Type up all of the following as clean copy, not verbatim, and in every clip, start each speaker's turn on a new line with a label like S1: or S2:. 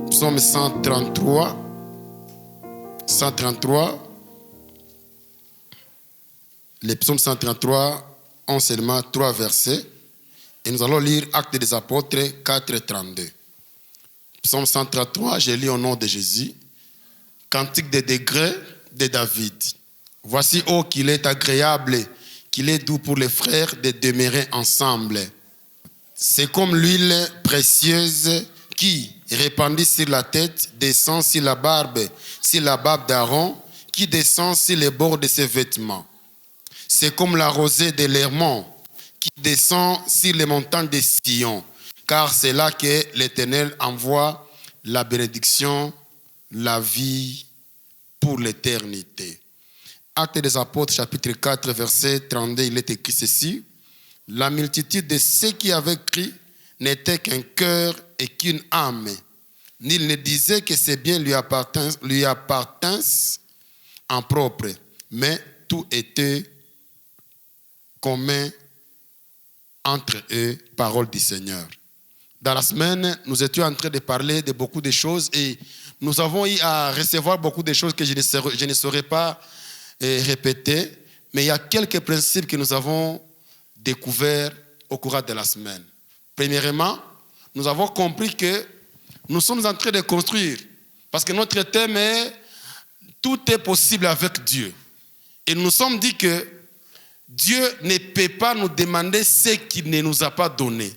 S1: Psaume 133. 133. Les psaumes 133 ont seulement 3 versets. Et nous allons lire Actes des Apôtres 4, 32. Psaume 133, je lis au nom de Jésus. Cantique des degrés de David. Voici, oh, qu'il est agréable, qu'il est doux pour les frères de demeurer ensemble. C'est comme l'huile précieuse qui, répandue sur la tête, descend sur la barbe d'Aaron, qui descend sur les bords de ses vêtements. C'est comme la rosée de l'Hermon, qui descend sur les montagnes de Sion, car c'est là que l'Éternel envoie la bénédiction, la vie pour l'éternité. Actes des Apôtres, chapitre 4, verset 32, il est écrit ceci. La multitude de ceux qui avaient cru n'était qu'un cœur et qu'une âme. Nul ne disait que ses biens lui appartinssent en propre, mais tout était commun entre eux, parole du Seigneur. Dans la semaine, nous étions en train de parler de beaucoup de choses et nous avons eu à recevoir beaucoup de choses que je ne saurais pas répéter, mais il y a quelques principes que nous avons découverts au cours de la semaine. Premièrement, nous avons compris que nous sommes en train de construire, parce que notre thème est « Tout est possible avec Dieu ». Et nous nous sommes dit que Dieu ne peut pas nous demander ce qu'il ne nous a pas donné.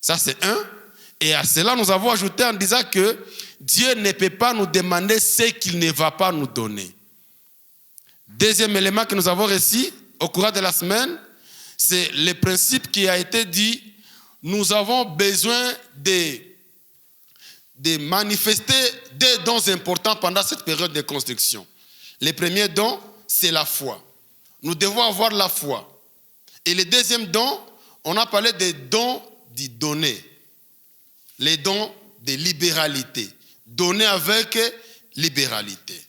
S1: Ça, c'est un. Et à cela, nous avons ajouté en disant que Dieu ne peut pas nous demander ce qu'il ne va pas nous donner. Deuxième élément que nous avons reçu au cours de la semaine, c'est le principe qui a été dit, nous avons besoin de manifester des dons importants pendant cette période de construction. Le premier don, c'est la foi. Nous devons avoir la foi. Et le deuxième don, on a parlé des dons du donner. Les dons de libéralité. Donner avec libéralité.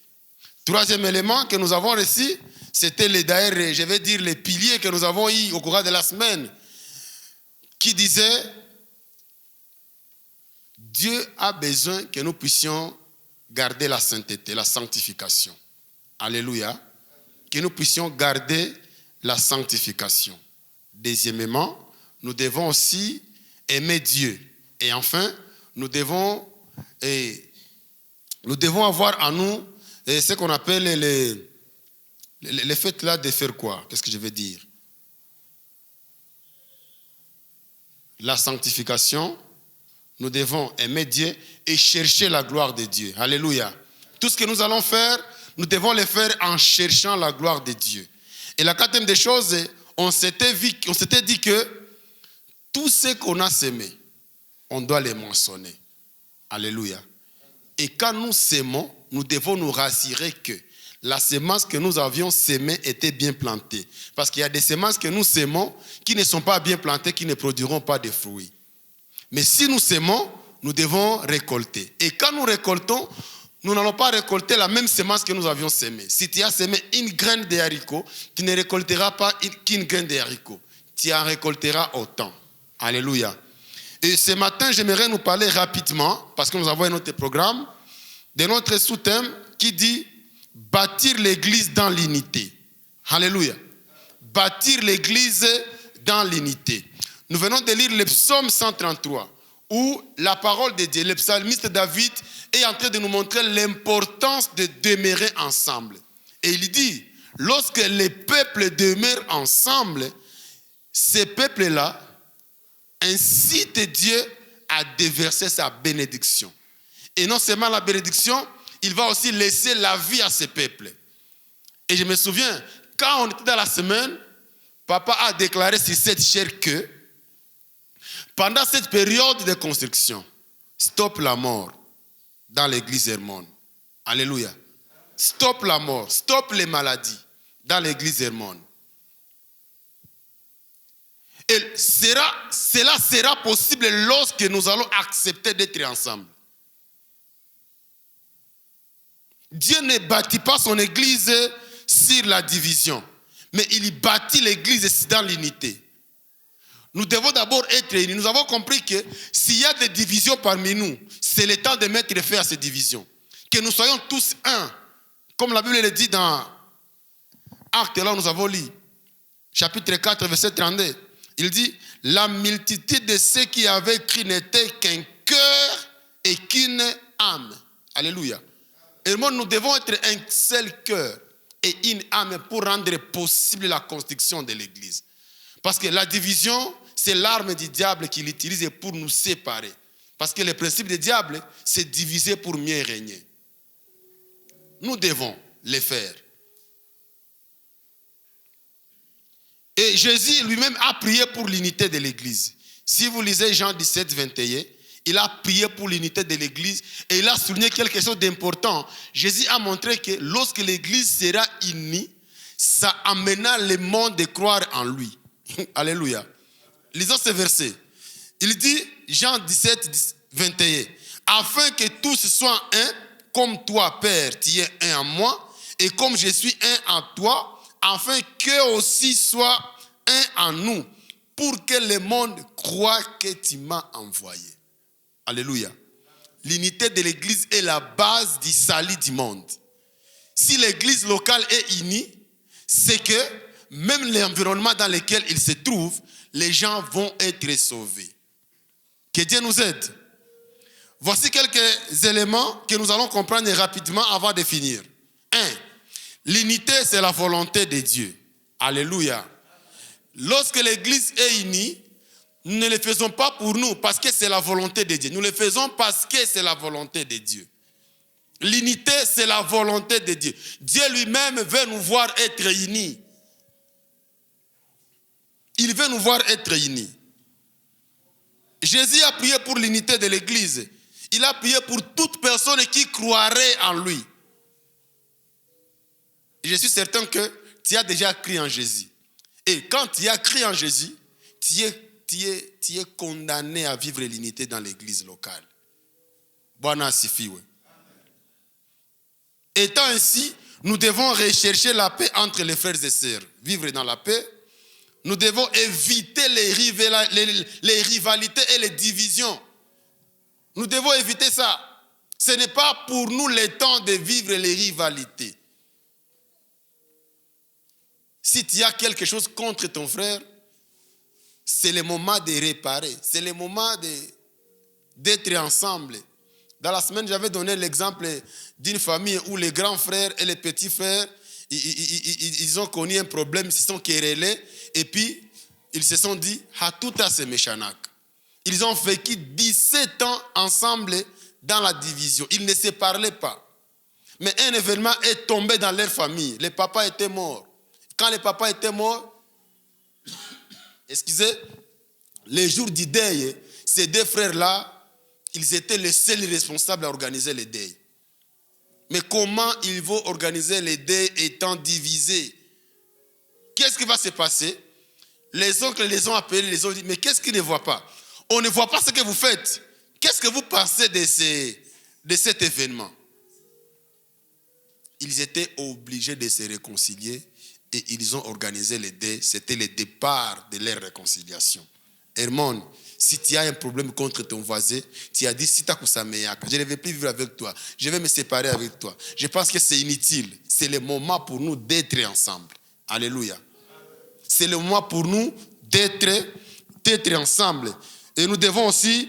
S1: Troisième élément que nous avons reçu, c'était d'ailleurs, je vais dire, les piliers que nous avons eu au cours de la semaine, qui disaient, Dieu a besoin que nous puissions garder la sainteté, la sanctification. Alléluia. Que nous puissions garder la sanctification. Deuxièmement, nous devons aussi aimer Dieu. Et enfin, nous devons avoir en nous ce qu'on appelle le fait là de faire quoi? Qu'est-ce que je veux dire? La sanctification, nous devons aimer Dieu et chercher la gloire de Dieu. Alléluia. Tout ce que nous allons faire, nous devons le faire en cherchant la gloire de Dieu. Et la quatrième des choses, on s'était dit que tout ce qu'on a semé, on doit les mentionner. Alléluia. Et quand nous sémons, nous devons nous rassurer que la semence que nous avions sémée était bien plantée. Parce qu'il y a des semences que nous sémons qui ne sont pas bien plantées, qui ne produiront pas de fruits. Mais si nous sémons, nous devons récolter. Et quand nous récoltons, nous n'allons pas récolter la même semence que nous avions sémée. Si tu as sémé une graine de haricot, tu ne récolteras pas qu'une graine de haricot. Tu en récolteras autant. Alléluia. Et ce matin, j'aimerais nous parler rapidement, parce que nous avons un autre programme, de notre sous-thème qui dit « Bâtir l'église dans l'unité ». Alléluia. Bâtir l'église dans l'unité. Nous venons de lire le psaume 133, où la parole de Dieu, le psalmiste David, est en train de nous montrer l'importance de demeurer ensemble. Et il dit, lorsque les peuples demeurent ensemble, ces peuples-là incitent Dieu à déverser sa bénédiction. Et non seulement la bénédiction, il va aussi laisser la vie à ces peuples. Et je me souviens, quand on était dans la semaine, papa a déclaré sur cette chair que pendant cette période de construction, stop la mort dans l'église Hermon. Alléluia. Stop la mort, stop les maladies dans l'église Hermon. Et cela sera possible lorsque nous allons accepter d'être ensemble. Dieu ne bâtit pas son église sur la division, mais il y bâtit l'église dans l'unité. Nous devons d'abord être unis. Nous avons compris que s'il y a des divisions parmi nous, c'est le temps de mettre fin à ces divisions. Que nous soyons tous un. Comme la Bible le dit dans Actes, là où nous avons lu, chapitre 4, verset 32. Il dit, la multitude de ceux qui avaient cru n'était qu'un cœur et qu'une âme. Alléluia. Et moi, nous devons être un seul cœur et une âme pour rendre possible la construction de l'église. Parce que la division, c'est l'arme du diable qu'il utilise pour nous séparer. Parce que le principe du diable, c'est diviser pour mieux régner. Nous devons le faire. Et Jésus lui-même a prié pour l'unité de l'église. Si vous lisez Jean 17, 21, il a prié pour l'unité de l'église et il a souligné quelque chose d'important. Jésus a montré que lorsque l'église sera unie, ça amena le monde de croire en lui. Alléluia. Lisons ce verset. Il dit, Jean 17, 21, afin que tous soient un, comme toi, Père, tu es un en moi, et comme je suis un en toi, afin qu'eux aussi soient un en nous, pour que le monde croie que tu m'as envoyé. Alléluia. L'unité de l'église est la base du salut du monde. Si l'église locale est unie, c'est que même l'environnement dans lequel il se trouve, les gens vont être sauvés. Que Dieu nous aide. Voici quelques éléments que nous allons comprendre rapidement avant de finir. 1. L'unité, c'est la volonté de Dieu. Alléluia. Lorsque l'église est unie, nous ne le faisons pas pour nous parce que c'est la volonté de Dieu. Nous le faisons parce que c'est la volonté de Dieu. L'unité, c'est la volonté de Dieu. Dieu lui-même veut nous voir être unis. Il veut nous voir être unis. Jésus a prié pour l'unité de l'église. Il a prié pour toute personne qui croirait en lui. Et je suis certain que tu as déjà cru en Jésus. Et quand tu as cru en Jésus, tu es condamné à vivre l'unité dans l'église locale. Bwana asifiwe. Étant ainsi, nous devons rechercher la paix entre les frères et sœurs. Vivre dans la paix. Nous devons éviter les rivalités et les divisions. Nous devons éviter ça. Ce n'est pas pour nous le temps de vivre les rivalités. Si tu as quelque chose contre ton frère, c'est le moment de réparer. C'est le moment d'être ensemble. Dans la semaine, j'avais donné l'exemple d'une famille où les grands frères et les petits frères, ils ont connu un problème, ils se sont querellés, et puis ils se sont dit, Hatuta se méchanak. Ils ont vécu 17 ans ensemble dans la division. Ils ne se parlaient pas. Mais un événement est tombé dans leur famille. Le papa était mort. Quand le papa était mort, les jours du deuil, ces deux frères-là, ils étaient les seuls responsables à organiser le deuil. Mais comment ils vont organiser le deuil étant divisés? Qu'est-ce qui va se passer? Les oncles les ont appelés, les ont dit, mais qu'est-ce qu'ils ne voient pas? On ne voit pas ce que vous faites. Qu'est-ce que vous pensez de cet événement? Ils étaient obligés de se réconcilier et ils ont organisé le deuil. C'était le départ de leur réconciliation. Hermon, si tu as un problème contre ton voisin, tu as dit, si tu as je ne vais plus vivre avec toi, je vais me séparer avec toi. Je pense que c'est inutile. C'est le moment pour nous d'être ensemble. Alléluia. C'est le moment pour nous d'être ensemble. Et nous devons aussi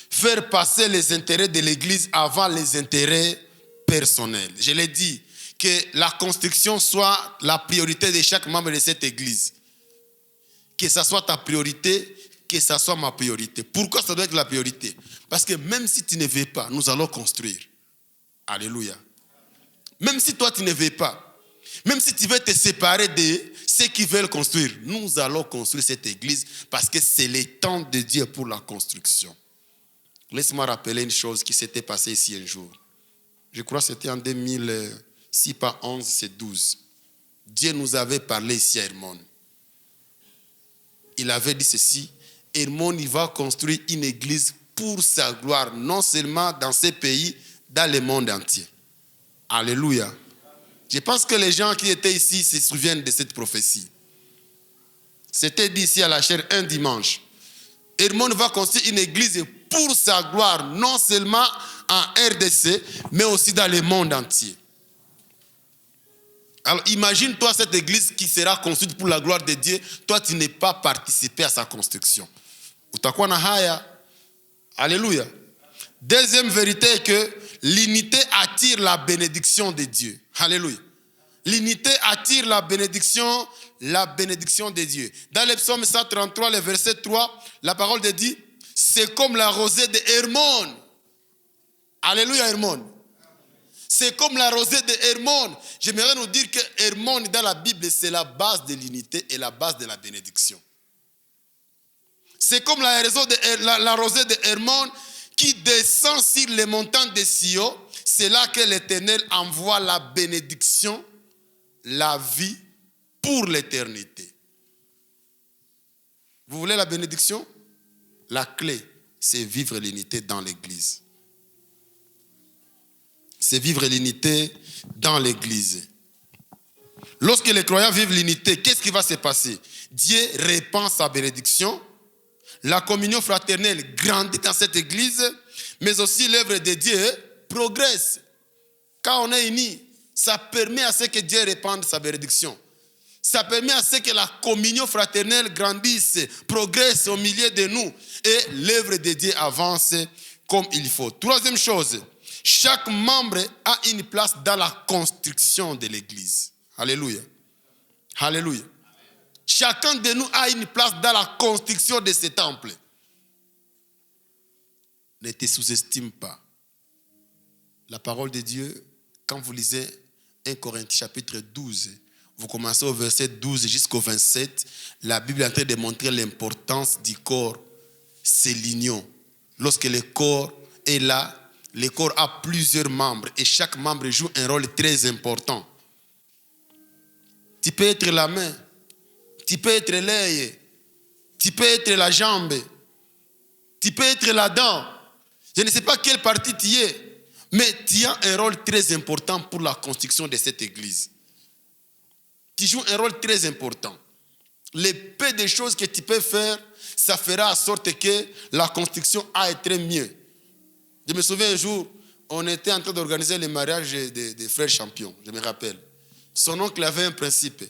S1: faire passer les intérêts de l'Église avant les intérêts personnels. Je l'ai dit, que la construction soit la priorité de chaque membre de cette Église. Que ça soit ta priorité, que ça soit ma priorité. Pourquoi ça doit être la priorité? Parce que même si tu ne veux pas, nous allons construire. Alléluia. Même si toi tu ne veux pas, même si tu veux te séparer de ceux qui veulent construire, nous allons construire cette église parce que c'est le temps de Dieu pour la construction. Laisse-moi rappeler une chose qui s'était passée ici un jour. Je crois que c'était en 2006, pas 11, c'est 12. Dieu nous avait parlé ici à Hermon. Il avait dit ceci, Hermon, il va construire une église pour sa gloire, non seulement dans ces pays, dans le monde entier. Alléluia. Je pense que les gens qui étaient ici se souviennent de cette prophétie. C'était dit ici à la chaire un dimanche. Hermon va construire une église pour sa gloire, non seulement en RDC, mais aussi dans le monde entier. Alors imagine-toi cette église qui sera construite pour la gloire de Dieu. Toi, tu n'es pas participé à sa construction. Utakuwa na haya. Alléluia. Deuxième vérité est que l'unité attire la bénédiction de Dieu. Alléluia. L'unité attire la bénédiction de Dieu. Dans le psaume 133, le verset 3, la parole de Dieu, c'est comme la rosée de Hermon. Alléluia, Hermon. C'est comme la rosée de Hermon. J'aimerais nous dire que Hermon, dans la Bible, c'est la base de l'unité et la base de la bénédiction. C'est comme la rosée de Hermon qui descend sur les montagnes de Sion. C'est là que l'Éternel envoie la bénédiction, la vie pour l'éternité. Vous voulez la bénédiction? La clé, c'est vivre l'unité dans l'Église. C'est vivre l'unité dans l'Église. Lorsque les croyants vivent l'unité, qu'est-ce qui va se passer? Dieu répand sa bénédiction. La communion fraternelle grandit dans cette Église, mais aussi l'œuvre de Dieu progresse. Quand on est unis, ça permet à ce que Dieu répande sa bénédiction. Ça permet à ce que la communion fraternelle grandisse, progresse au milieu de nous et l'œuvre de Dieu avance comme il faut. Troisième chose, chaque membre a une place dans la construction de l'Église. Alléluia. Alléluia. Chacun de nous a une place dans la construction de ce temple. Ne te sous-estime pas. La parole de Dieu, quand vous lisez 1 Corinthiens chapitre 12, vous commencez au verset 12 jusqu'au 27, la Bible est en train de montrer l'importance du corps. C'est l'union. Lorsque le corps est là, le corps a plusieurs membres et chaque membre joue un rôle très important. Tu peux être la main, tu peux être l'œil, tu peux être la jambe, tu peux être la dent. Je ne sais pas quelle partie tu es, mais tu as un rôle très important pour la construction de cette église. Tu joues un rôle très important. Les peu de choses que tu peux faire, ça fera en sorte que la construction aille très mieux. Je me souviens un jour, on était en train d'organiser le mariage des frères champions, je me rappelle. Son oncle avait un principe.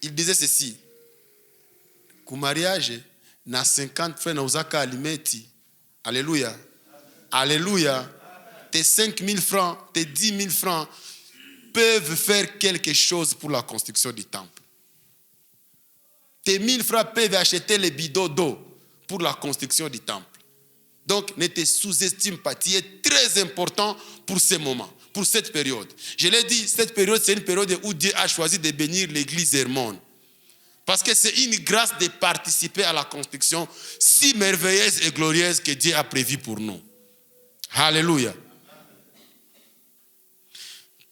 S1: Il disait ceci. Qu'au mariage, na 50 frères nauzaka alimeti. Alléluia. Alléluia. Tes 5 000 francs, tes 10 000 francs peuvent faire quelque chose pour la construction du temple. Tes 1000 francs peuvent acheter les bidons d'eau pour la construction du temple. Donc, ne te sous-estime pas. Tu es très important pour ce moment, pour cette période. Je l'ai dit, cette période, c'est une période où Dieu a choisi de bénir l'église Hermon. Parce que c'est une grâce de participer à la construction si merveilleuse et glorieuse que Dieu a prévue pour nous. Alléluia.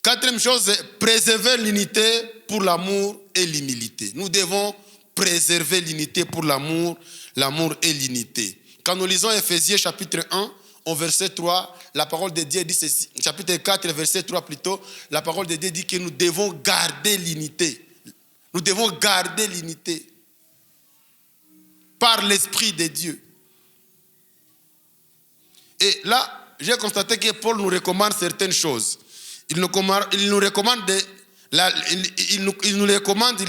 S1: Quatrième chose, préserver l'unité pour l'amour et l'humilité. Nous devons préserver l'unité pour l'amour et l'unité. Quand nous lisons Ephésiens chapitre 1, au verset 3, la parole de Dieu dit ceci. Chapitre 4, verset 3 plutôt, la parole de Dieu dit que nous devons garder l'unité. Nous devons garder l'unité par l'Esprit de Dieu. Et là, j'ai constaté que Paul nous recommande certaines choses. Il nous recommande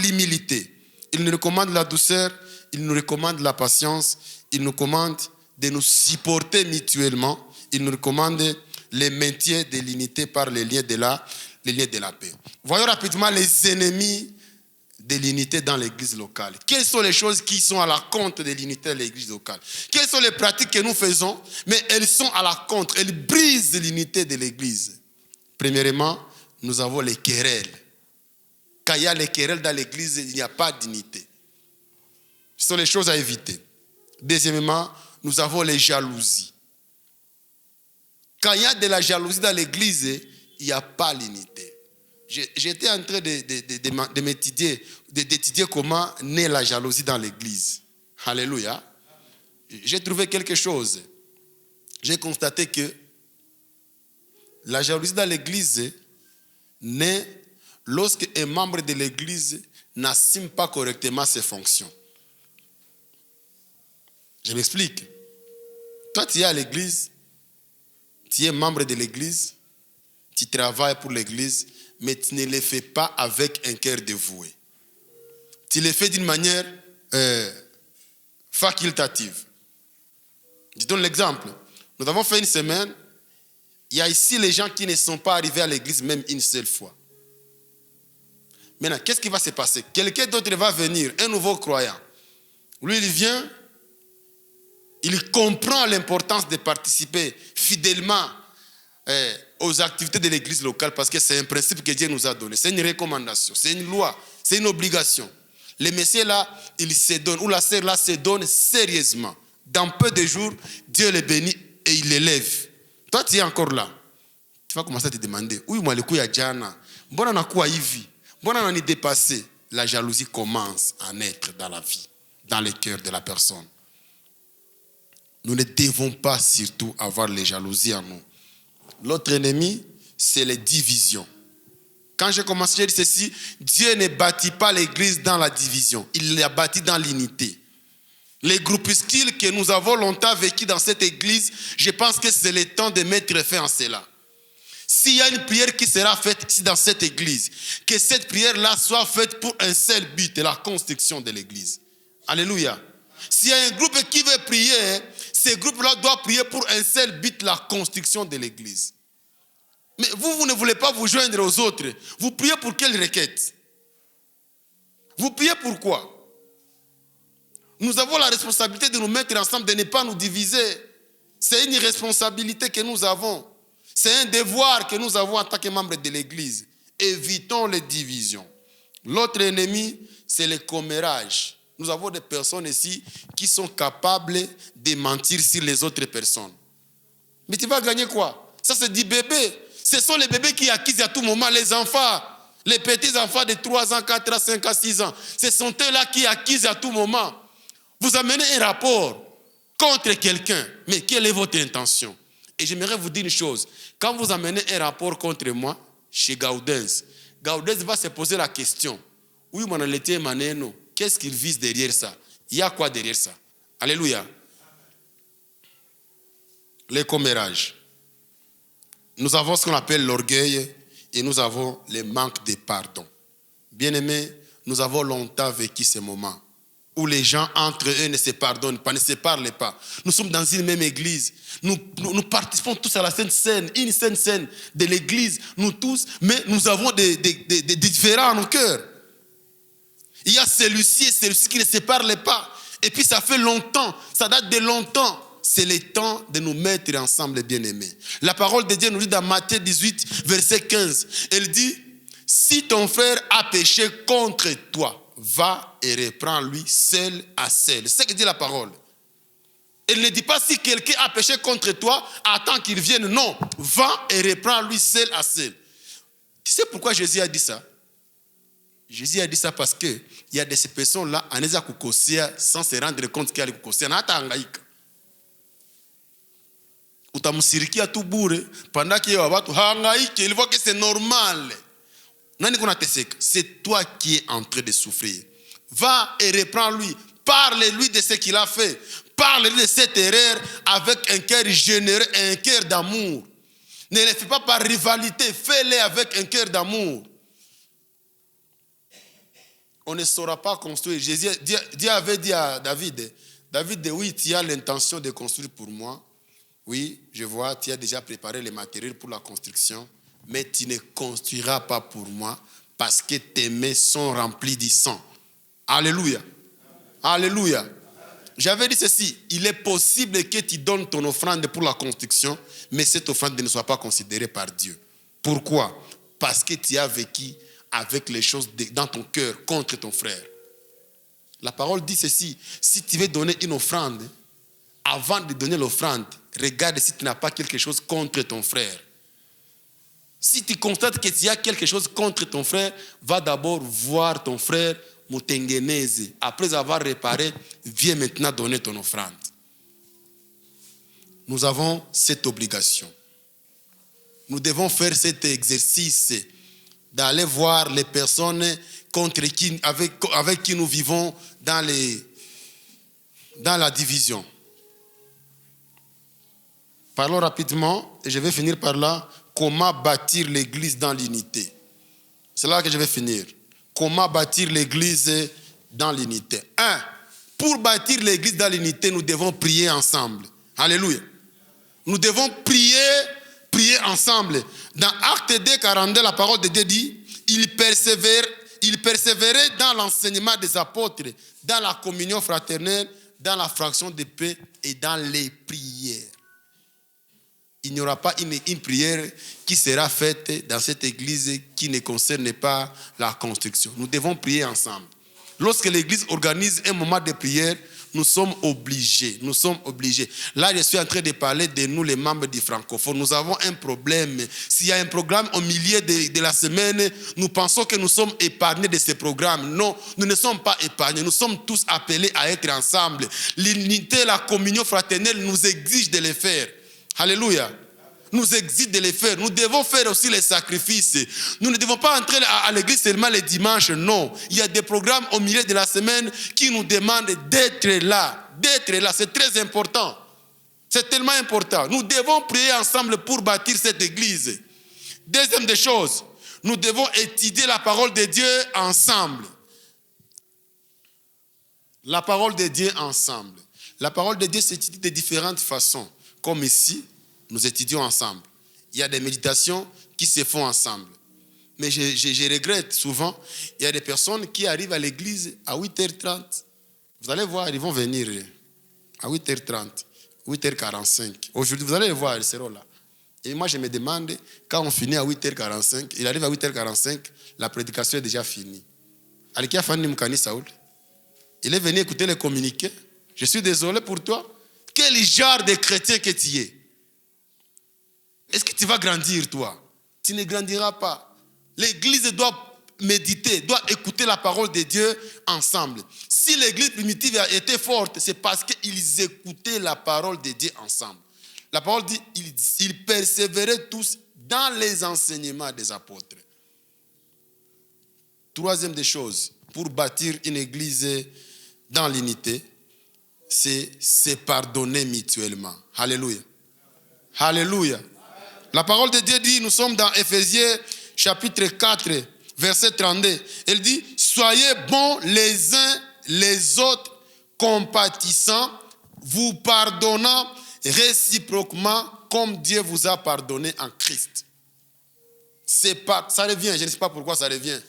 S1: l'humilité. Il nous recommande la douceur. Il nous recommande la patience. Il nous recommande de nous supporter mutuellement. Il nous recommande le maintien de l'unité par les liens de la paix. Voyons rapidement les ennemis de l'unité dans l'église locale. Quelles sont les choses qui sont à la contre de l'unité de l'église locale? Quelles sont les pratiques que nous faisons, mais elles sont à la contre, elles brisent l'unité de l'église? Premièrement, nous avons les querelles. Quand il y a les querelles dans l'église, il n'y a pas d'unité. Ce sont les choses à éviter. Deuxièmement, nous avons les jalousies. Quand il y a de la jalousie dans l'église, il n'y a pas l'unité. J'étais en train d'étudier comment naît la jalousie dans l'église. Alléluia. J'ai trouvé quelque chose. J'ai constaté que la jalousie dans l'église naît lorsqu'un membre de l'église n'assume pas correctement ses fonctions. Je m'explique. Toi, tu es à l'église, tu es membre de l'église, tu travailles pour l'église, mais tu ne le fais pas avec un cœur dévoué. Tu le fais d'une manière facultative. Je donne l'exemple. Nous avons fait une semaine. Il y a ici les gens qui ne sont pas arrivés à l'église même une seule fois. Maintenant, qu'est-ce qui va se passer? Quelqu'un d'autre va venir, un nouveau croyant. Lui, il vient, il comprend l'importance de participer fidèlement aux activités de l'église locale parce que c'est un principe que Dieu nous a donné. C'est une recommandation, c'est une loi, c'est une obligation. Le monsieur là, il se donne, ou la sœur là se donne sérieusement. Dans peu de jours, Dieu le bénit et il l'élève. Toi, tu es encore là. Tu vas commencer à te demander, oui, moi, le coup, il y a Jana. Bon, on a quoi Ivi? Bon, on a dépassé. La jalousie commence à naître dans la vie, dans le cœur de la personne. Nous ne devons pas surtout avoir les jalousies en nous. L'autre ennemi, c'est les divisions. Quand j'ai commencé, j'ai dit ceci, Dieu ne bâtit pas l'église dans la division. Il l'a bâti dans l'unité. Les groupuscules que nous avons longtemps vécu dans cette église, je pense que c'est le temps de mettre fin à cela. S'il y a une prière qui sera faite ici dans cette église, que cette prière-là soit faite pour un seul but, la construction de l'église. Alléluia. S'il y a un groupe qui veut prier, ce groupe-là doit prier pour un seul but, la construction de l'église. Mais vous ne voulez pas vous joindre aux autres. Vous priez pour quelle requête? Vous priez pour quoi? Nous avons la responsabilité de nous mettre ensemble, de ne pas nous diviser. C'est une responsabilité que nous avons. C'est un devoir que nous avons en tant que membres de l'église. Évitons les divisions. L'autre ennemi, c'est le commérage. Nous avons des personnes ici qui sont capables de mentir sur les autres personnes. Mais tu vas gagner quoi? Ça, c'est du bébé. Ce sont les bébés qui accusent à tout moment, les enfants, les petits enfants de 3 ans, 4 ans, 5 ans, 6 ans. Ce sont eux-là qui accusent à tout moment. Vous amenez un rapport contre quelqu'un, mais quelle est votre intention? Et j'aimerais vous dire une chose. Quand vous amenez un rapport contre moi, chez Gaudens, Gaudens va se poser la question. Oui, mon allété maneno, qu'est-ce qu'il vise derrière ça? Il y a quoi derrière ça? Alléluia. Les commérages. Nous avons ce qu'on appelle l'orgueil et nous avons le manque de pardon. Bien-aimés, nous avons longtemps vécu ces moments où les gens entre eux ne se pardonnent pas, ne se parlent pas. Nous sommes dans une même église. Nous participons tous à la Sainte Seine, une Sainte Seine de l'église, nous tous, mais nous avons des différends dans nos cœurs. Il y a celui-ci et celui-ci qui ne se parlent pas. Et puis ça fait longtemps, ça date de longtemps. C'est le temps de nous mettre ensemble, bien-aimés. La parole de Dieu nous dit dans Matthieu 18, verset 15, elle dit, si ton frère a péché contre toi, va et reprends-lui seul à seul. C'est ce que dit la parole. Elle ne dit pas si quelqu'un a péché contre toi, attends qu'il vienne. Non, va et reprends-lui seul à seul. Tu sais pourquoi Jésus a dit ça? Jésus a dit ça parce qu'il y a des personnes-là, sans se rendre compte qu'il y a des personnes. Utamusirikia tu bure, pendant qu'il y a watu hangaike, il voit que c'est normal. C'est toi qui es en train de souffrir. Va et reprends-lui. Parle-lui de ce qu'il a fait. Parle-lui de cette erreur avec un cœur généreux et un cœur d'amour. Ne le fais pas par rivalité. Fais-le avec un cœur d'amour. On ne saura pas construire. Dieu avait dit à David, oui, tu as l'intention de construire pour moi. Oui, je vois, tu as déjà préparé les matériaux pour la construction. Mais tu ne construiras pas pour moi parce que tes mains sont remplies du sang. Alléluia. Alléluia. J'avais dit ceci, il est possible que tu donnes ton offrande pour la construction, mais cette offrande ne soit pas considérée par Dieu. Pourquoi? Parce que tu as vécu avec les choses dans ton cœur contre ton frère. La parole dit ceci, si tu veux donner une offrande, avant de donner l'offrande, regarde si tu n'as pas quelque chose contre ton frère. Si tu constates que tu as quelque chose contre ton frère, va d'abord voir ton frère Moutengeneze. Après avoir réparé, viens maintenant donner ton offrande. Nous avons cette obligation. Nous devons faire cet exercice d'aller voir les personnes avec qui nous vivons dans la division. Parlons rapidement, et je vais finir par là, comment bâtir l'église dans l'unité. C'est là que je vais finir. Comment bâtir l'église dans l'unité. 1. Pour bâtir l'église dans l'unité, nous devons prier ensemble. Alléluia. Nous devons prier ensemble. Dans Actes 2, 42, la parole de Dieu dit, il persévérait dans l'enseignement des apôtres, dans la communion fraternelle, dans la fraction de pain et dans les prières. Il n'y aura pas une prière qui sera faite dans cette église qui ne concerne pas la construction. Nous devons prier ensemble. Lorsque l'église organise un moment de prière, nous sommes obligés. Là, je suis en train de parler de nous, les membres du francophone. Nous avons un problème. S'il y a un programme au milieu de la semaine, nous pensons que nous sommes épargnés de ce programme. Non, nous ne sommes pas épargnés. Nous sommes tous appelés à être ensemble. L'unité, la communion fraternelle nous exige de le faire. Alléluia. Nous exige de les faire. Nous devons faire aussi les sacrifices. Nous ne devons pas entrer à l'église seulement les dimanches. Non. Il y a des programmes au milieu de la semaine qui nous demandent d'être là. D'être là. C'est très important. C'est tellement important. Nous devons prier ensemble pour bâtir cette église. Deuxième des choses, nous devons étudier la parole de Dieu ensemble. La parole de Dieu ensemble. La parole de Dieu s'étudie de différentes façons. Comme ici, nous étudions ensemble. Il y a des méditations qui se font ensemble. Mais je regrette souvent, il y a des personnes qui arrivent à l'église à 8h30. Vous allez voir, ils vont venir à 8h30, 8h45. Aujourd'hui, vous allez les voir, ils seront là. Et moi, je me demande, quand on finit à 8h45, il arrive à 8h45, la prédication est déjà finie. Alikia Fanny Mukani Saoul, il est venu écouter les communiqués. Je suis désolé pour toi. Quel genre de chrétien que tu es? Est-ce que tu vas grandir, toi? Tu ne grandiras pas. L'église doit méditer, doit écouter la parole de Dieu ensemble. Si l'église primitive a été forte, c'est parce qu'ils écoutaient la parole de Dieu ensemble. La parole dit, ils persévéraient tous dans les enseignements des apôtres. Troisième des choses, pour bâtir une église dans l'unité, c'est se pardonner mutuellement. Alléluia. Alléluia. La parole de Dieu dit, nous sommes dans Éphésiens chapitre 4, verset 32. Elle dit, soyez bons les uns les autres, compatissants, vous pardonnant réciproquement comme Dieu vous a pardonné en Christ. Ça revient, je ne sais pas pourquoi ça revient,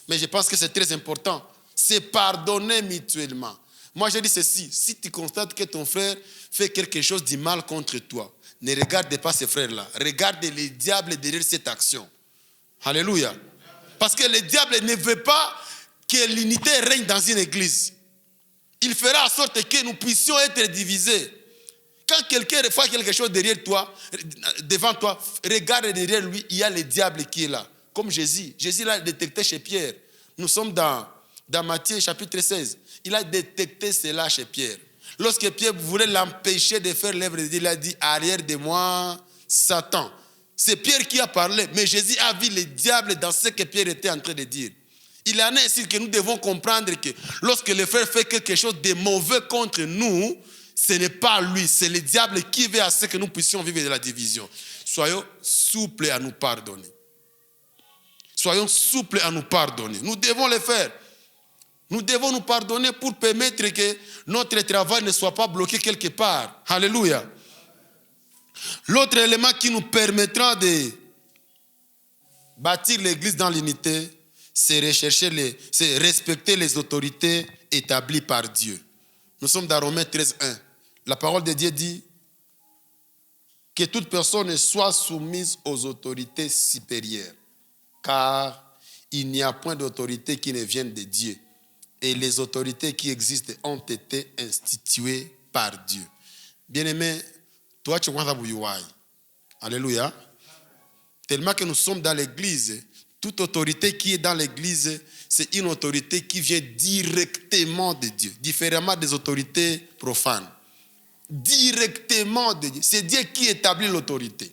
S1: mais je pense que c'est très important. C'est pardonner mutuellement. Moi, je dis ceci, si tu constates que ton frère fait quelque chose de mal contre toi, ne regarde pas ce frère-là. Regarde le diable derrière cette action. Alléluia. Parce que le diable ne veut pas que l'unité règne dans une église. Il fera en sorte que nous puissions être divisés. Quand quelqu'un fait quelque chose derrière toi, devant toi, regarde derrière lui, il y a le diable qui est là. Comme Jésus. Jésus l'a détecté chez Pierre. Nous sommes dans Matthieu chapitre 16. Il a détecté cela chez Pierre. Lorsque Pierre voulait l'empêcher de faire l'œuvre de Dieu, il a dit, arrière de moi, Satan. C'est Pierre qui a parlé, mais Jésus a vu le diable dans ce que Pierre était en train de dire. Il en est ainsi que nous devons comprendre que lorsque le frère fait quelque chose de mauvais contre nous, ce n'est pas lui, c'est le diable qui veut à ce que nous puissions vivre de la division. Soyons souples à nous pardonner. Soyons souples à nous pardonner. Nous devons le faire. Nous devons nous pardonner pour permettre que notre travail ne soit pas bloqué quelque part. Alléluia. L'autre élément qui nous permettra de bâtir l'église dans l'unité, c'est respecter les autorités établies par Dieu. Nous sommes dans Romains 13:1. La parole de Dieu dit que toute personne soit soumise aux autorités supérieures, car il n'y a point d'autorité qui ne vienne de Dieu. Et les autorités qui existent ont été instituées par Dieu. Bien-aimé, toi tu vois ça. Alléluia. Tellement que nous sommes dans l'église, toute autorité qui est dans l'église, c'est une autorité qui vient directement de Dieu, différemment des autorités profanes. Directement de Dieu. C'est Dieu qui établit l'autorité.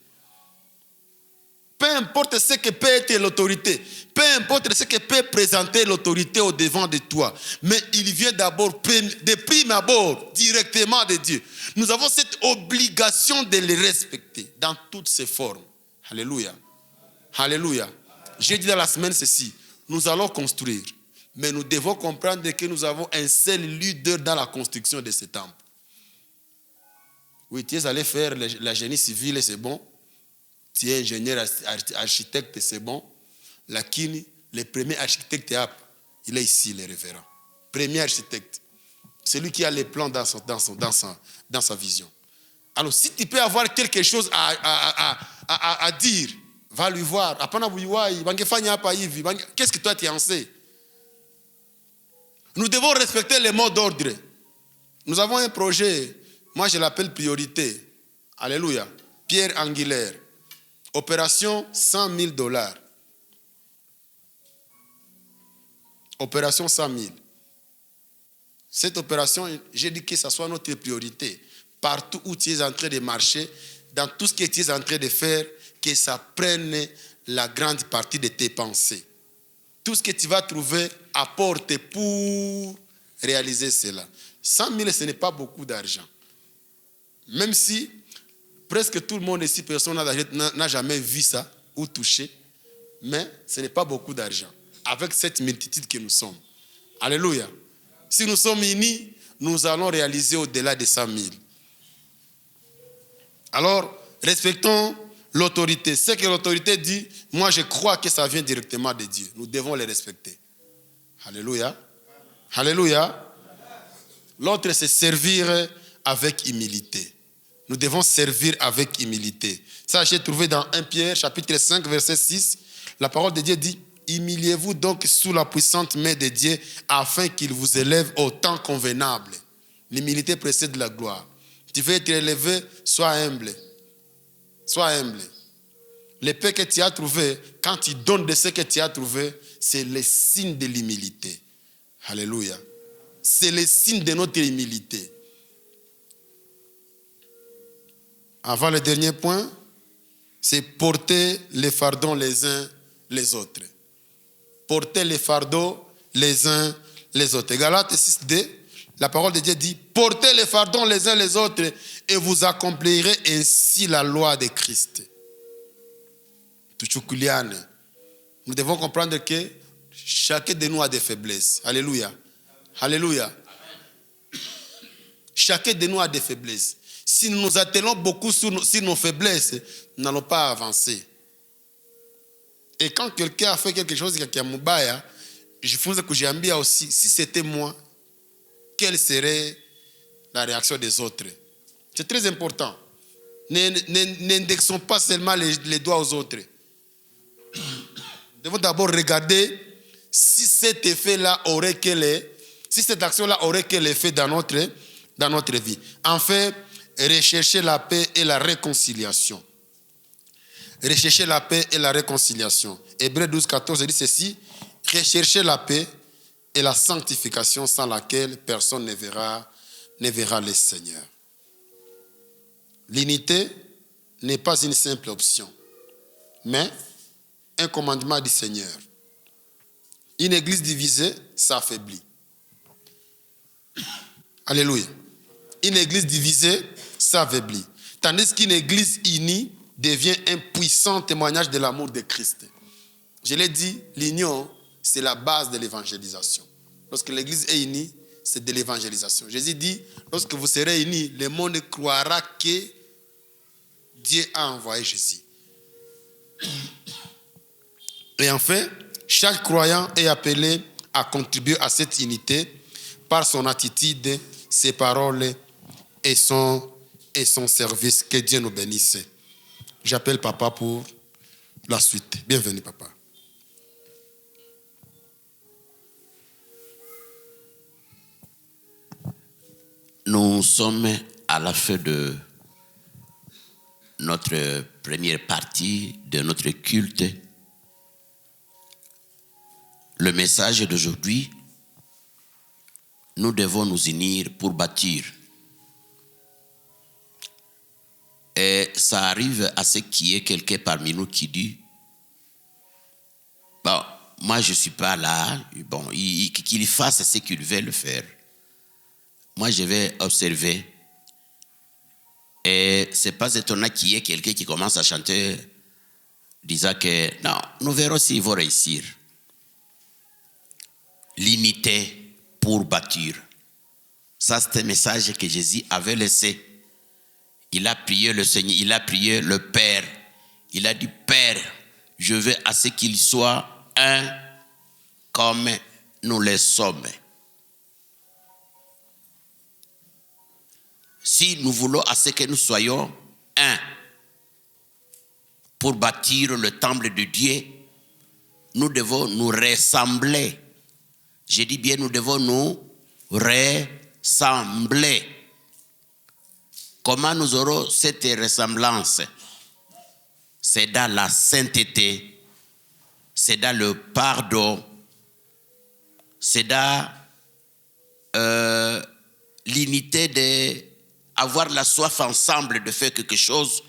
S1: peu importe ce que peut être l'autorité, peu importe ce que peut présenter l'autorité au devant de toi, mais il vient d'abord, de prime abord, directement de Dieu. Nous avons cette obligation de les respecter dans toutes ses formes. Alléluia. Alléluia. J'ai dit dans la semaine ceci, nous allons construire, mais nous devons comprendre que nous avons un seul leader dans la construction de ce temple. Oui, tu es allé faire la génie civile, c'est bon. Tu es ingénieur, architecte, c'est bon. Lakini, le premier architecte, il est ici, le révérend. Premier architecte. Celui qui a les plans dans sa vision. Alors, si tu peux avoir quelque chose à dire, va lui voir. Qu'est-ce que toi tu en sais? Nous devons respecter les mots d'ordre. Nous avons un projet, moi je l'appelle priorité. Alléluia. Pierre angulaire. Opération $100,000. Opération 100 000. Cette opération, j'ai dit que ça soit notre priorité. Partout où tu es en train de marcher, dans tout ce que tu es en train de faire, que ça prenne la grande partie de tes pensées. Tout ce que tu vas trouver apporte pour réaliser cela. 100 000, ce n'est pas beaucoup d'argent. Même si presque tout le monde ici, personne n'a jamais vu ça ou touché, mais ce n'est pas beaucoup d'argent. Avec cette multitude que nous sommes. Alléluia. Si nous sommes unis, nous allons réaliser au-delà de 100 000. Alors, respectons l'autorité. Ce que l'autorité dit, moi je crois que ça vient directement de Dieu. Nous devons les respecter. Alléluia. Alléluia. L'autre, c'est servir avec humilité. Nous devons servir avec humilité. Ça, j'ai trouvé dans 1 Pierre, chapitre 5, verset 6. La parole de Dieu dit, humiliez-vous donc sous la puissante main de Dieu afin qu'il vous élève au temps convenable. L'humilité précède la gloire. Tu veux être élevé, sois humble. Sois humble. L'épée que tu as trouvée, quand tu donnes de ce que tu as trouvé, c'est le signe de l'humilité. Alléluia. C'est le signe de notre humilité. Avant le dernier point, c'est porter les fardeaux les uns les autres. Porter les fardeaux les uns les autres. Galates 6:2, la parole de Dieu dit, portez les fardeaux les uns les autres et vous accomplirez ainsi la loi de Christ. Nous devons comprendre que chacun de nous a des faiblesses. Alléluia. Alléluia. Chacun de nous a des faiblesses. Si nous nous attelons beaucoup sur nos faiblesses, nous n'allons pas avancer. Et quand quelqu'un a fait quelque chose qui est mubaya, je pense que j'ai envie aussi, si c'était moi, quelle serait la réaction des autres? C'est très important. N'indexons pas seulement les doigts aux autres. Nous devons d'abord regarder si cet effet-là aurait si cette action-là aurait quel effet dans notre vie. Enfin, rechercher la paix et la réconciliation. Rechercher la paix et la réconciliation. Hébreux 12:14 dit ceci, rechercher la paix et la sanctification sans laquelle personne ne verra le Seigneur. L'unité n'est pas une simple option, mais un commandement du Seigneur. Une église divisée s'affaiblit. Alléluia. Une église divisée s'affaiblit. Tandis qu'une église unie devient un puissant témoignage de l'amour de Christ. Je l'ai dit, l'union, c'est la base de l'évangélisation. Lorsque l'église est unie, c'est de l'évangélisation. Jésus dit, lorsque vous serez unis, le monde croira que Dieu a envoyé Jésus. Et enfin, chaque croyant est appelé à contribuer à cette unité par son attitude, ses paroles et son service. Que Dieu nous bénisse. J'appelle papa pour la suite. Bienvenue, papa.
S2: Nous sommes à la fin de notre première partie de notre culte. Le message d'aujourd'hui, nous devons nous unir pour bâtir. Et ça arrive à ce qu'il y ait quelqu'un parmi nous qui dit, moi je ne suis pas là. Bon, qu'il fasse ce qu'il veut le faire. Moi je vais observer. Et ce n'est pas étonnant qu'il y ait quelqu'un qui commence à chanter disant que non, nous verrons s'ils vont réussir. L'unité pour bâtir. Ça, c'est un message que Jésus avait laissé. Il a prié le Seigneur, il a prié le Père. Il a dit, Père, je veux à ce qu'il soit un comme nous le sommes. Si nous voulons à ce que nous soyons un pour bâtir le temple de Dieu, nous devons nous ressembler. Je dis bien, nous devons nous ressembler. Comment nous aurons cette ressemblance? C'est dans la sainteté, c'est dans le pardon, c'est dans l'unité d'avoir la soif ensemble de faire quelque chose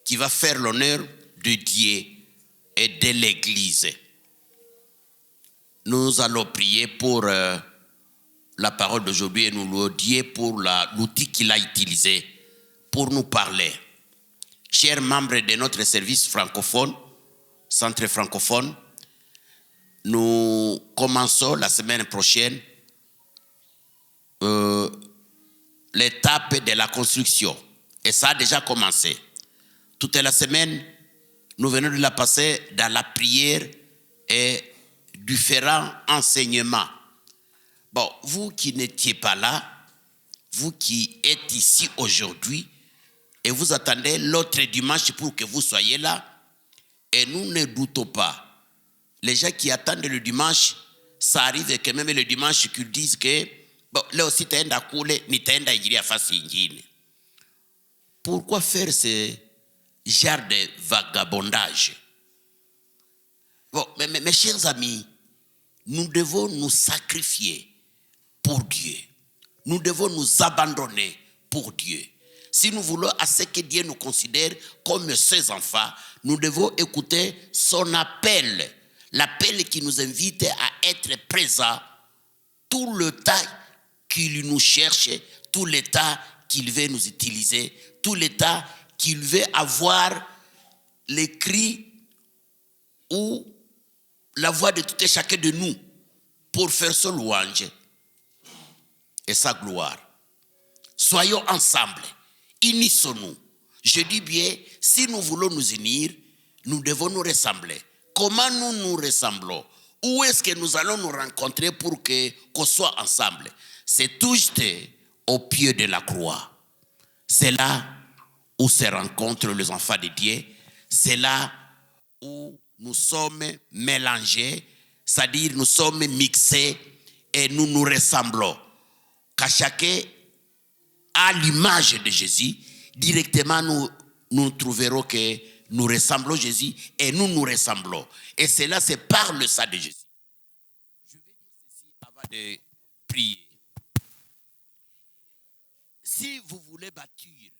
S2: qui va faire l'honneur de Dieu et de l'Église. Nous allons prier pour la parole d'aujourd'hui et nous louons Dieu pour l'outil qu'il a utilisé pour nous parler. Chers membres de notre service francophone, centre francophone, nous commençons la semaine prochaine l'étape de la construction. Et ça a déjà commencé. Toute la semaine, nous venons de la passer dans la prière et différents enseignements. Bon, vous qui n'étiez pas là, vous qui êtes ici aujourd'hui, et vous attendez l'autre dimanche pour que vous soyez là, et nous ne doutons pas. Les gens qui attendent le dimanche, ça arrive que même le dimanche qu'ils disent que bon, là aussi taenda kule, ni taenda ingilia fasi ingine. Pourquoi faire ce genre de vagabondage? Bon, mais mes chers amis, nous devons nous sacrifier pour Dieu. Nous devons nous abandonner pour Dieu. Si nous voulons à ce que Dieu nous considère comme ses enfants, nous devons écouter son appel. L'appel qui nous invite à être présents tout le temps qu'il nous cherche, tout le temps qu'il veut nous utiliser, tout le temps qu'il veut avoir les cris ou la voix de tout et chacun de nous pour faire son louange et sa gloire. Soyons ensemble, unissons-nous. Je dis bien, si nous voulons nous unir, nous devons nous ressembler. Comment nous nous ressemblons? Où est-ce que nous allons nous rencontrer pour qu'on soit ensemble? C'est tout juste au pied de la croix. C'est là où se rencontrent les enfants de Dieu. C'est là où nous sommes mélangés, c'est-à-dire nous sommes mixés et nous nous ressemblons. Car chacun a l'image de Jésus, directement nous trouverons que nous ressemblons à Jésus et nous nous ressemblons. Et cela, c'est par le sang de Jésus. Je vais dire ceci avant de prier. Si vous voulez bâtir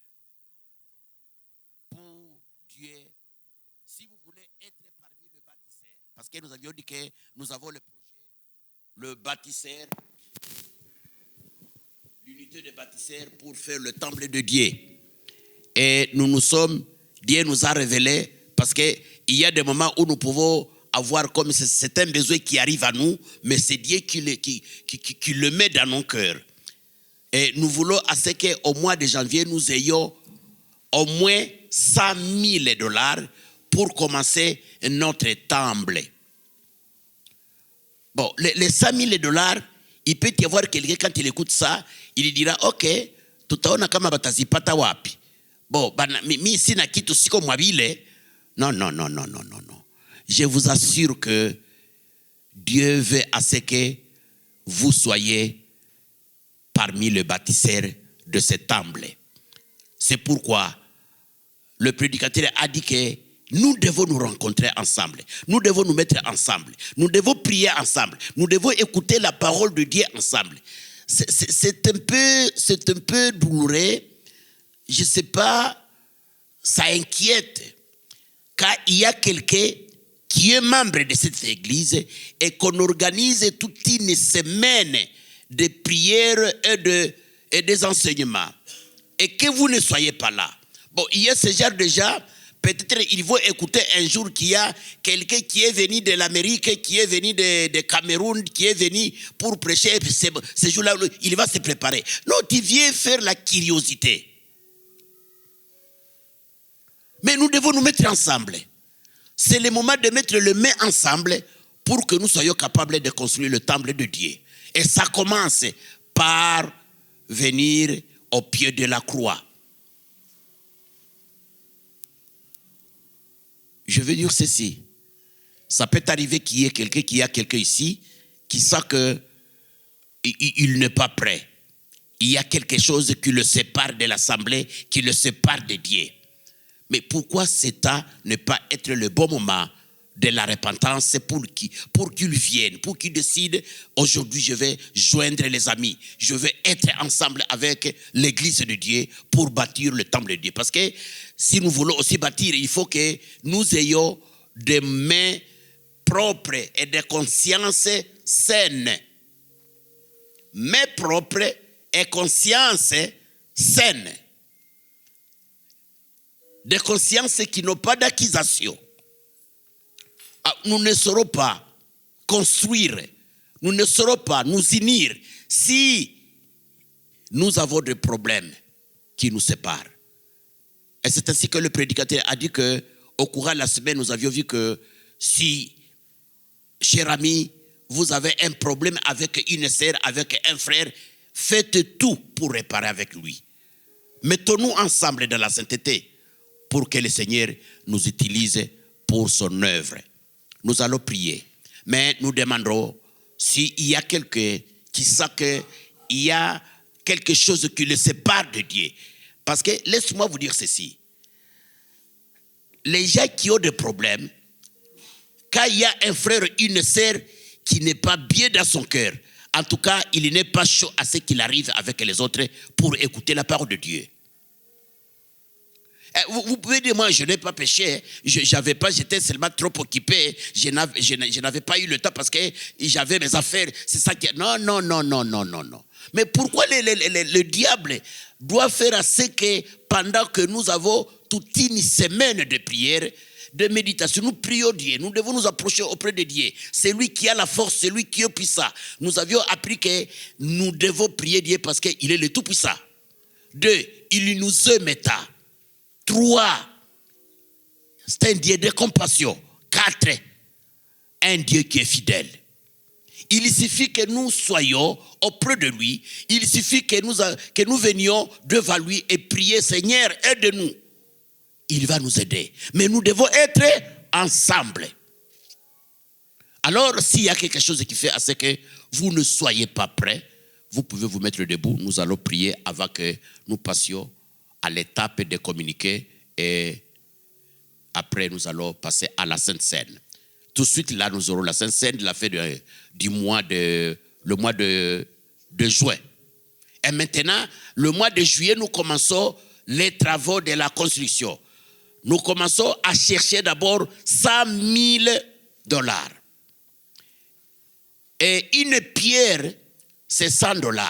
S2: pour Dieu, si vous voulez être parmi les bâtisseurs, parce que nous avions dit que nous avons le projet, le bâtisseur, l'unité des bâtisseurs pour faire le temple de Dieu. Et Dieu nous a révélé, parce qu'il y a des moments où nous pouvons avoir comme c'est un besoin qui arrive à nous, mais c'est Dieu qui le met dans nos cœurs. Et nous voulons à ce qu'au mois de janvier, nous ayons au moins $100,000 pour commencer notre temple. Bon, les $100,000, il peut y avoir quelqu'un, quand il écoute ça, il dira, ok, tutaona kama batazipata wapi. Bon, mi sina kitu siko mwabile. Non. Je vous assure que Dieu veut à ce que vous soyez parmi les bâtisseurs de ce temple. C'est pourquoi le prédicateur a dit que nous devons nous rencontrer ensemble. Nous devons nous mettre ensemble. Nous devons prier ensemble. Nous devons écouter la parole de Dieu ensemble. C'est un peu douloureux. Je ne sais pas, ça inquiète. Car il y a quelqu'un qui est membre de cette église et qu'on organise toute une semaine de prières et des enseignements, et que vous ne soyez pas là. Bon, il y a ce genre de gens, peut-être il faut écouter un jour qu'il y a quelqu'un qui est venu de l'Amérique, qui est venu de Cameroun, qui est venu pour prêcher, ce jour-là, il va se préparer. Non, tu viens faire la curiosité. Mais nous devons nous mettre ensemble. C'est le moment de mettre les mains ensemble pour que nous soyons capables de construire le temple de Dieu. Et ça commence par venir au pied de la croix. Je veux dire ceci. Ça peut arriver qu'il y ait quelqu'un ici qui sent qu'il n'est pas prêt. Il y a quelque chose qui le sépare de l'assemblée, qui le sépare de Dieu. Mais pourquoi ce temps ne pas être le bon moment de la repentance pour qu'il vienne, pour qu'il décide, aujourd'hui je vais joindre les amis, je vais être ensemble avec l'église de Dieu pour bâtir le temple de Dieu. Parce que si nous voulons aussi bâtir, il faut que nous ayons des mains propres et des consciences saines. Mains propres et consciences saines. Des consciences qui n'ont pas d'accusation. Nous ne saurons pas construire, nous ne saurons pas nous unir si nous avons des problèmes qui nous séparent. Et c'est ainsi que le prédicateur a dit qu'au courant de la semaine, nous avions vu que si, cher ami, vous avez un problème avec une sœur, avec un frère, faites tout pour réparer avec lui. Mettons-nous ensemble dans la sainteté pour que le Seigneur nous utilise pour son œuvre. Nous allons prier, mais nous demanderons s'il y a quelqu'un qui sent qu'il y a quelque chose qui le sépare de Dieu. Parce que, laisse-moi vous dire ceci. Les gens qui ont des problèmes, quand il y a un frère, une sœur qui n'est pas bien dans son cœur, en tout cas, il n'est pas chaud à ce qu'il arrive avec les autres pour écouter la parole de Dieu. Vous pouvez dire, moi, je n'ai pas péché. J'étais seulement trop occupé. Je n'avais pas eu le temps parce que j'avais mes affaires. C'est ça qui... Non. Mais pourquoi le diable doit faire à ce que pendant que nous avons toute une semaine de prière, de méditation, nous prions Dieu, nous devons nous approcher auprès de Dieu. C'est lui qui a la force, c'est lui qui est puissant. Nous avions appris que nous devons prier Dieu parce qu'il est le tout-puissant. 2, il nous aime tant. 3, c'est un Dieu de compassion. 4, un Dieu qui est fidèle. Il suffit que nous soyons auprès de lui. Il suffit que nous venions devant lui et prier, Seigneur, aide-nous. Il va nous aider. Mais nous devons être ensemble. Alors, s'il y a quelque chose qui fait à ce que vous ne soyez pas prêts, vous pouvez vous mettre debout. Nous allons prier avant que nous passions à l'étape de communiquer et après nous allons passer à la Sainte Seine. Tout de suite là nous aurons la Sainte Seine de la fin du mois le mois de juin. Et maintenant, le mois de juillet, nous commençons les travaux de la construction. Nous commençons à chercher d'abord $100,000. Et une pierre, c'est $100.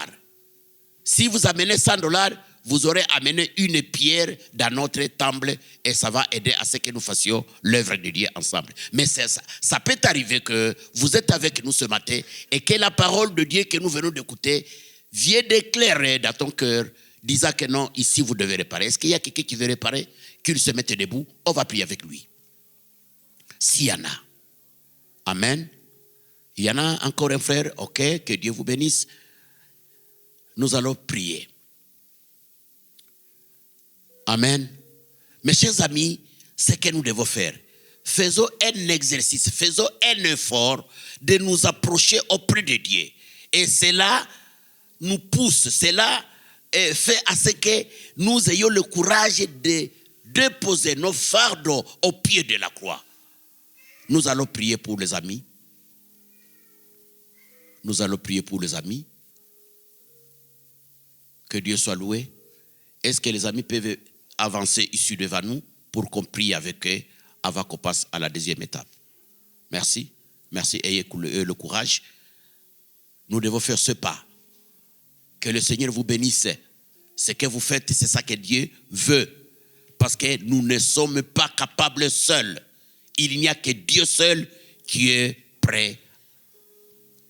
S2: Si vous amenez $100, vous aurez amené une pierre dans notre temple et ça va aider à ce que nous fassions l'œuvre de Dieu ensemble. Mais ça peut arriver que vous êtes avec nous ce matin et que la parole de Dieu que nous venons d'écouter vient d'éclairer dans ton cœur, disant que non, ici vous devez réparer. Est-ce qu'il y a quelqu'un qui veut réparer? Qu'il se mette debout, on va prier avec lui. S'il y en a. Amen. Il y en a encore un frère, ok, que Dieu vous bénisse. Nous allons prier. Amen. Mes chers amis, ce que nous devons faire, faisons un exercice, faisons un effort de nous approcher auprès de Dieu. Et cela nous pousse, cela fait à ce que nous ayons le courage de déposer nos fardeaux au pied de la croix. Nous allons prier pour les amis. Nous allons prier pour les amis. Que Dieu soit loué. Est-ce que les amis peuvent avancer ici devant nous pour qu'on prie avec eux avant qu'on passe à la deuxième étape? Merci. Merci. Ayez le courage. Nous devons faire ce pas. Que le Seigneur vous bénisse. Ce que vous faites, c'est ça que Dieu veut. Parce que nous ne sommes pas capables seuls. Il n'y a que Dieu seul qui est prêt.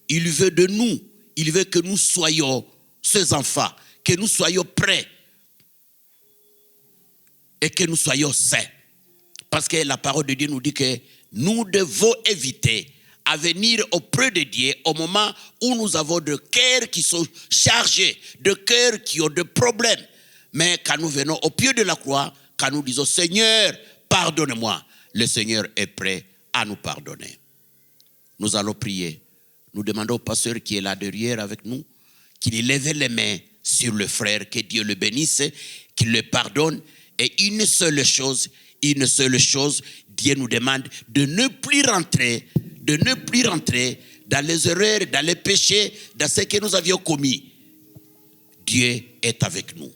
S2: Il veut de nous. Il veut que nous soyons ses enfants. Que nous soyons prêts. Et que nous soyons saints. Parce que la parole de Dieu nous dit que nous devons éviter à venir auprès de Dieu au moment où nous avons des cœurs qui sont chargés, des cœurs qui ont des problèmes. Mais quand nous venons au pied de la croix, quand nous disons Seigneur, pardonne-moi, le Seigneur est prêt à nous pardonner. Nous allons prier. Nous demandons au pasteur qui est là derrière avec nous, qu'il lève les mains sur le frère, que Dieu le bénisse, qu'il le pardonne. Et une seule chose, Dieu nous demande de ne plus rentrer dans les erreurs, dans les péchés, dans ce que nous avions commis. Dieu est avec nous.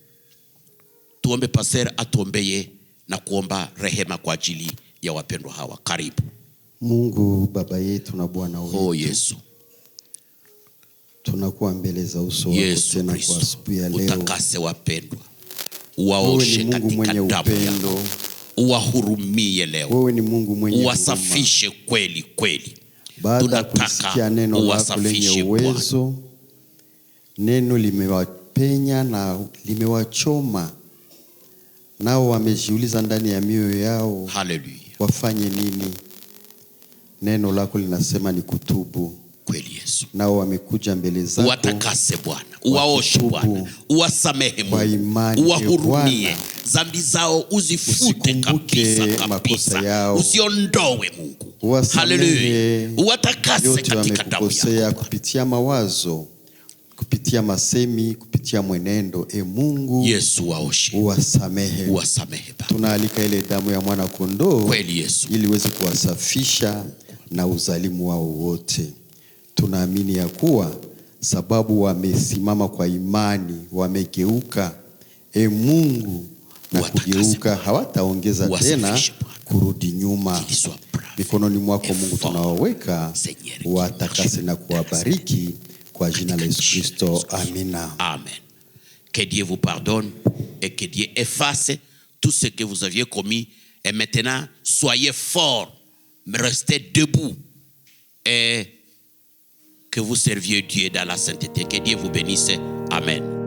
S2: Tuombe pastor atuombeye na kuomba rehema kwa ajili ya wapendwa hawa. Karibu.
S3: Mungu Baba yetu na Bwana wetu.
S2: Oh Yesu.
S3: Tunakuwa mbele za uso wako tena kwa asubuhi ya leo.
S2: Utakase wapendwa. Uwaoshe katika damu yako. Uwahurumie leo.
S3: Wewe ni Mungu mwenye
S2: uwasafishe kweli kweli.
S3: Baada ya kusikia neno lako lenye uwezo, neno limewapenya na limewachoma, nao wamejiuliza ndani ya mioyo yao,
S2: haleluya,
S3: wafanye nini? Neno lako linasema ni kutubu.
S2: Kweli Yesu.
S3: Nao wamekuja mbele zako.
S2: Uwatakase Bwana, uwaoshe Bwana, uwasamehe Mungu, uwahurumie dhambi zao, uzifute kabisa kabisa, usiondoe Mungu. Haleluya. Uwatakase katika damu yako
S3: kupitia mawazo, kupitia masemi, kupitia mwenendo. Mungu
S2: Yesu, waoshe,
S3: uwasamehe. Tunaalika ile damu ya mwana kondoo
S2: kweli Yesu,
S3: ili iweze kuwasafisha na uzalimu wao wote. Tunaamini ya kuwa sababu wamesimama kwa imani, wamegeuka Mungu, na kugeuka hawataongeza tena kurudi nyuma. Mikononi mwako Mungu tunawaweka, watakase na kuwabariki kwa jina la Yesu Kristo. Amina.
S2: Amen. Que Dieu vous pardonne et que Dieu efface tout ce que vous aviez commis. Et maintenant, soyez forts, restez debout et que vous serviez Dieu dans la sainteté. Que Dieu vous bénisse. Amen.